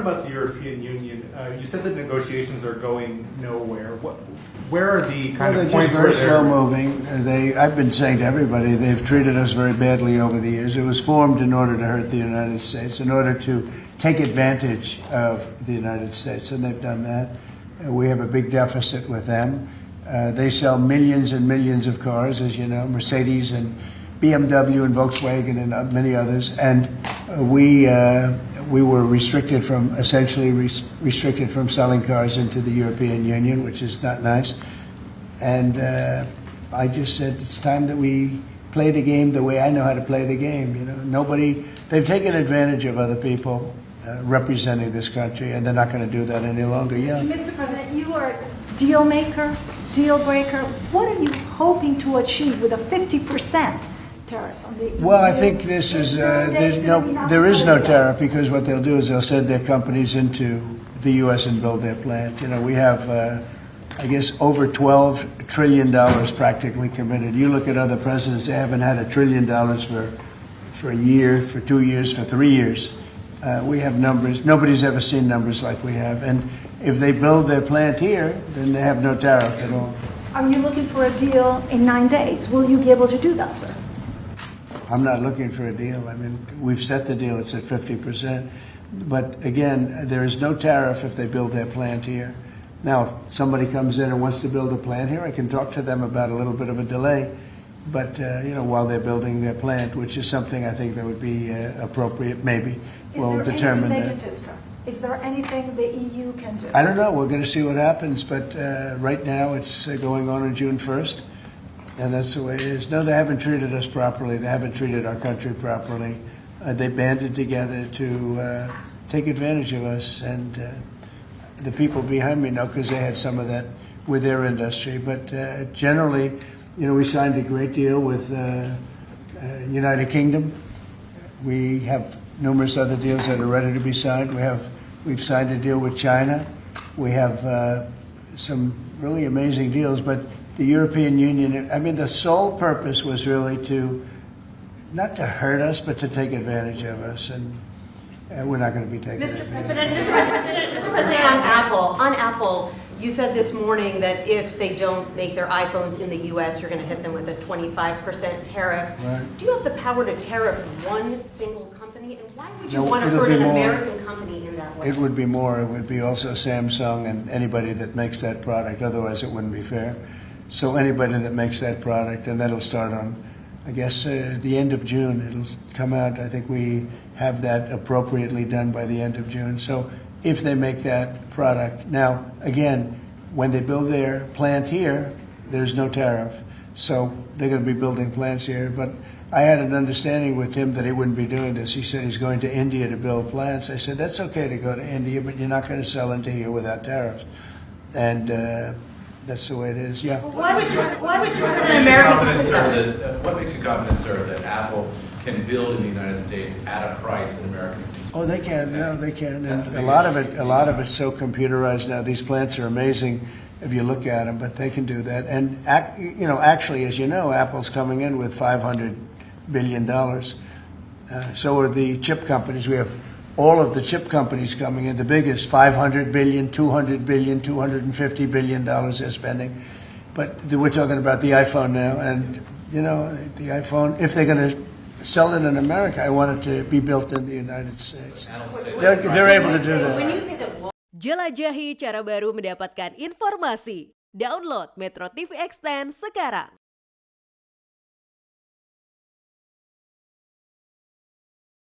about the European Union, you said that negotiations are going nowhere. Where are the kind of points where they're just very slow moving? I've been saying to everybody, they've treated us very badly over the years. It was formed in order to hurt the United States, in order to take advantage of the United States, and they've done that. We have a big deficit with them. They sell millions and millions of cars, as you know, Mercedes and BMW and Volkswagen and many others, and we were restricted from restricted from selling cars into the European Union, which is not nice. And I just said it's time that we play the game the way I know how to play the game. You know, they've taken advantage of other people representing this country, and they're not going to do that any longer. Yeah. Mr. President, you are a deal maker, deal breaker. What are you hoping to achieve with a 50%? Well, I think this is there is no tariff, because what they'll do is they'll send their companies into the U.S. and build their plant. You know, we have, I guess, over $12 trillion practically committed. You look at other presidents; they haven't had $1 trillion for a year, for 2 years, for 3 years. We have numbers. Nobody's ever seen numbers like we have. And if they build their plant here, then they have no tariff at all. Are you looking for a deal in 9 days? Will you be able to do that, sir? I'm not looking for a deal. I mean, we've set the deal. It's at 50%. But again, there is no tariff if they build their plant here. Now, if somebody comes in and wants to build a plant here, I can talk to them about a little bit of a delay. But, you know, while they're building their plant, which is something I think that would be appropriate, maybe, we'll determine that. Is there anything they can do, sir? Is there anything the EU can do? I don't know. We're going to see what happens. But right now it's going on June 1st. And that's the way it is. No, they haven't treated us properly. They haven't treated our country properly. They banded together to take advantage of us. And the people behind me know, because they had some of that with their industry. But generally, you know, we signed a great deal with United Kingdom. We have numerous other deals that are ready to be signed. We've signed a deal with China. We have some really amazing deals, but the European Union, I mean, the sole purpose was really not to hurt us, but to take advantage of us, and we're not going to be taking Mr. President, on Apple, you said this morning that if they don't make their iPhones in the U.S., you're going to hit them with a 25% tariff. Right. Do you have the power to tariff one single company, and why would you No, want to it'll hurt be an more. American company in that way? It would be more. It would be also Samsung and anybody that makes that product. Otherwise, it wouldn't be fair. So anybody that makes that product, and that'll start on, I guess, the end of June. It'll come out. I think we have that appropriately done by the end of June. So if they make that product. Now, again, when they build their plant here, there's no tariff. So they're going to be building plants here. But I had an understanding with him that he wouldn't be doing this. He said he's going to India to build plants. I said, that's okay to go to India, but you're not going to sell into here without tariffs. And that's the way it is. Yeah. Why would you hurt What an American company? what makes you confident, sir, that Apple can build in the United States at a price that American consumers? Oh, they can. No, they can. And a lot of it's so computerized now. These plants are amazing if you look at them, but they can do that. And you know, actually, as you know, Apple's coming in with $500 billion. So are the chip companies. We have all of the chip companies coming in. The biggest, $500 billion, $200 billion, $250 billion they're spending. But we're talking about the iPhone now, and you know, the iPhone, if they're going to sell it in America, I want it to be built in the United States. They're able to do that. When you say that Jelajahi cara baru mendapatkan informasi. Download MetroTV Extend sekarang.